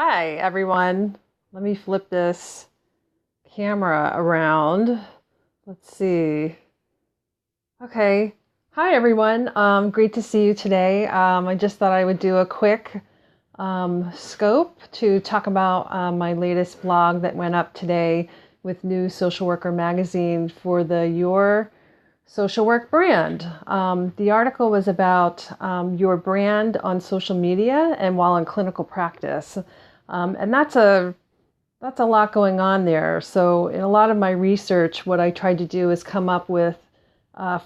Hi, everyone. Let me flip this camera around. Let's see. Okay. Hi, everyone. Great to see you today. I just thought I would do a quick scope to talk about my latest blog that went up today with New Social Worker magazine for the Your Social Work brand. The article was about your brand on social media and while in clinical practice. And that's a lot going on there. So in a lot of my research, what I tried to do is come up with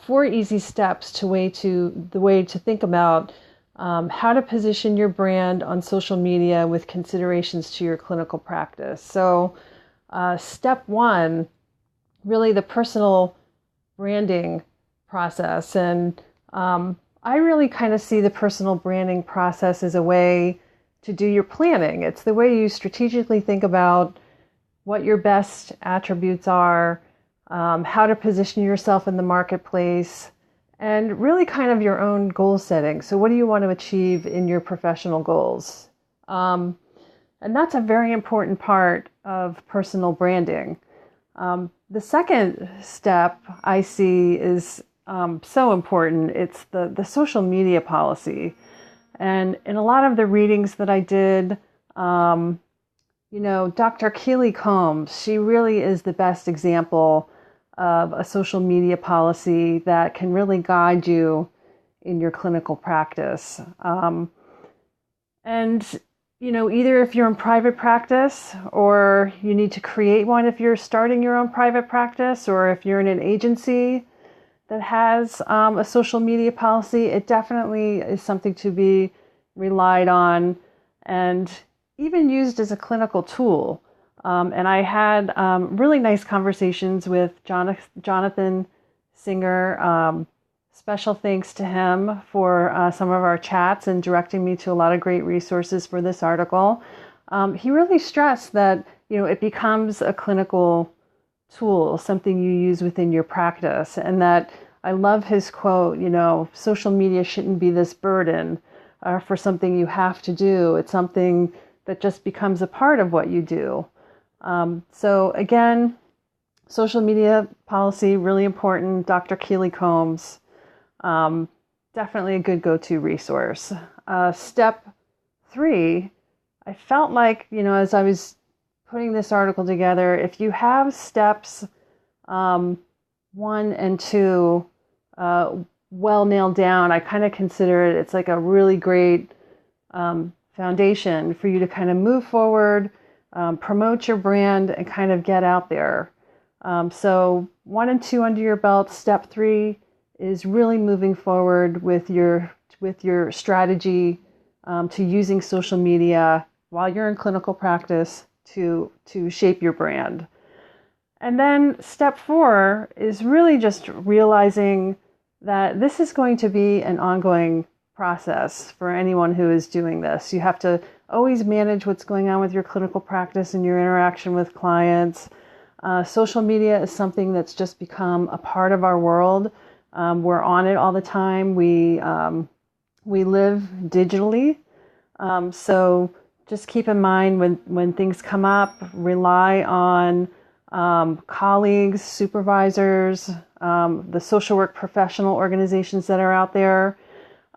4 easy steps to the way to think about how to position your brand on social media with considerations to your clinical practice. So step 1, really the personal branding process. And I really kind of see the personal branding process as a way to do your planning. It's the way you strategically think about what your best attributes are, how to position yourself in the marketplace, and really kind of your own goal setting. So what do you want to achieve in your professional goals? And that's a very important part of personal branding. The second step I see is so important. It's the social media policy. And in a lot of the readings that I did, Dr. Keely Combs, she really is the best example of a social media policy that can really guide you in your clinical practice. Either if you're in private practice or you need to create one if you're starting your own private practice, or if you're in an agency that has a social media policy, it definitely is something to be relied on and even used as a clinical tool. And I had really nice conversations with Jonathan Singer. Special thanks to him for some of our chats and directing me to a lot of great resources for this article. He really stressed that, it becomes a clinical tool, something you use within your practice. And that I love his quote, social media shouldn't be this burden for something you have to do. It's something that just becomes a part of what you do. So again, social media policy, really important. Dr. Keely Combs, definitely a good go-to resource. Step 3, I felt like, as I was putting this article together, if you have steps 1 and 2 well nailed down, I kind of consider it's like a really great foundation for you to kind of move forward, promote your brand, and kind of get out there. So 1 and 2 under your belt. Step 3 is really moving forward with your strategy to using social media while you're in clinical practice to shape your brand. And then step 4 is really just realizing that this is going to be an ongoing process for anyone who is doing this. You have to always manage what's going on with your clinical practice and your interaction with clients. Social media is something that's just become a part of our world. We're on it all the time. We live digitally. So just keep in mind when things come up, rely on colleagues, supervisors, the social work professional organizations that are out there.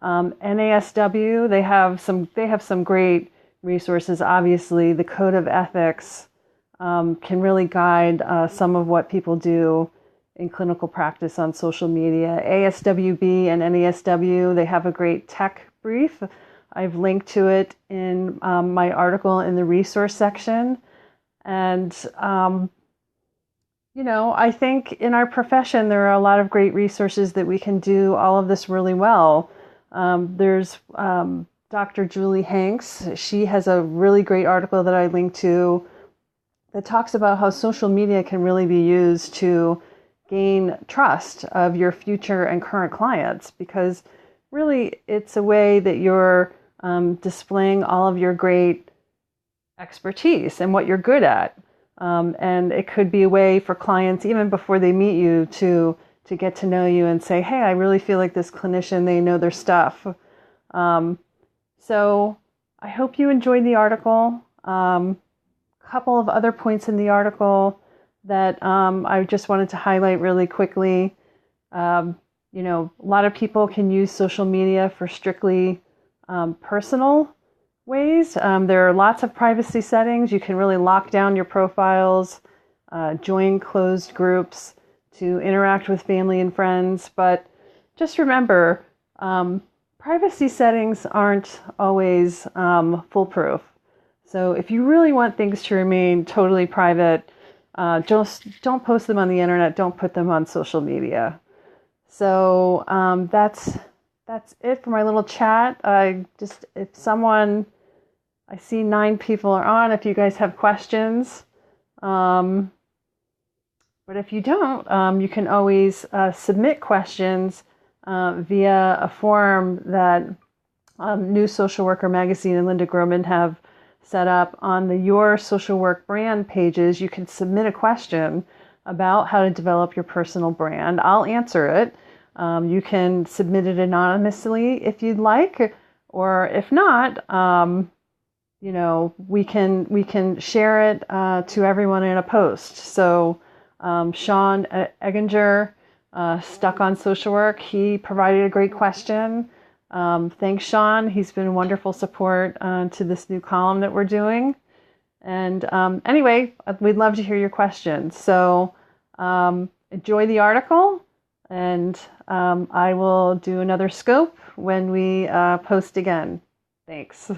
NASW, they have some great resources. Obviously, the Code of Ethics can really guide some of what people do in clinical practice on social media. ASWB and NASW, they have a great tech brief. I've linked to it in my article in the resource section. And I think in our profession, there are a lot of great resources that we can do all of this really well. There's Dr. Julie Hanks. She has a really great article that I linked to that talks about how social media can really be used to gain trust of your future and current clients, because really it's a way that you're displaying all of your great expertise and what you're good at. And it could be a way for clients, even before they meet you, to get to know you and say, hey, I really feel like this clinician, they know their stuff. So I hope you enjoyed the article. Couple of other points in the article that I just wanted to highlight really quickly. A lot of people can use social media for strictly personal ways. There are lots of privacy settings. You can really lock down your profiles, join closed groups to interact with family and friends. But just remember, privacy settings aren't always foolproof. So if you really want things to remain totally private, just don't post them on the internet. Don't put them on social media. So that's it for my little chat. I see 9 people are on. If you guys have questions, but if you don't, you can always submit questions via a form that New Social Worker Magazine and Linda Groman have set up on the Your Social Work Brand pages. You can submit a question about how to develop your personal brand. I'll answer it. You can submit it anonymously if you'd like, or if not, we can share it to everyone in a post. So Sean Egginger, Stuck on Social Work, he provided a great question. Thanks, Sean. He's been wonderful support to this new column that we're doing. And anyway, we'd love to hear your questions. So enjoy the article, and I will do another scope when we post again. Thanks.